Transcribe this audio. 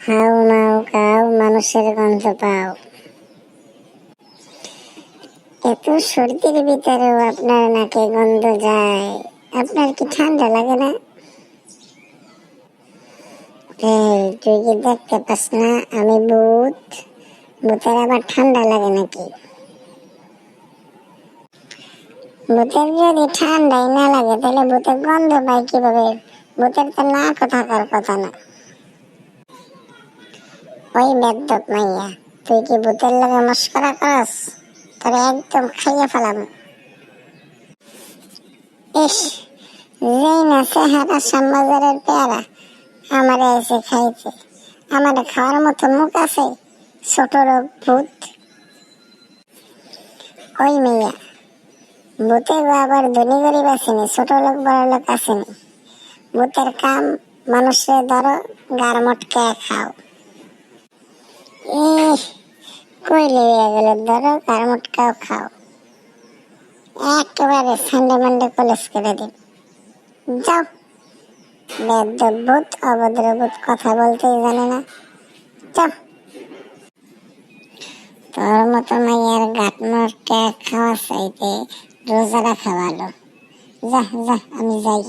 How মাউ cow মানুষের গন্ধ পাও। এত সর্দির ভিতরেও আপনার নাকে গন্ধ যায়, আপনার কি ঠান্ডা লাগে না? এই তুই কি দেখতে পাস না আমি ভূত? ভূতের আবার ঠান্ডা লাগে নাকি? ভূতের যদি ঠান্ডাই না লাগে তাহলে ভূতের গন্ধ পায় কিভাবে? ভূতের তো নাক থাকার কথা না। ওই বেদ্যপ মাইয়া, তুই কি ভূতের লগে মস্করা করস? তোরে একদম খাইয়া ফেলাম। ইস, যেই না চেহারা শ্যামবাজারের পেয়ারা আমারে এসে খাইছে। আমারে খাওয়ার মতো মুখ আছে? ছোট লোক ভূত। ওই মেয়া, ভূতের আবার ধনী গরিব আসেনি, ছোট লোক বড় লোক আসেনি। ভূতের কাম মানুষের ধরো গার মটকে খাও। কইলে গেল ধরো গার মটকাও খাও, একেবারে সান্ডে মান্ডে কলেজ করে দিন। যাও, বেদ্যপ ভূত, অভদ্র ভূত, কথা বলতেই জানে না। যাও, তোর মতো মাইয়ার গাট মটকে খাওয়া চাইতে রোজা রাখা ভালো। যা যা, আমি যাই।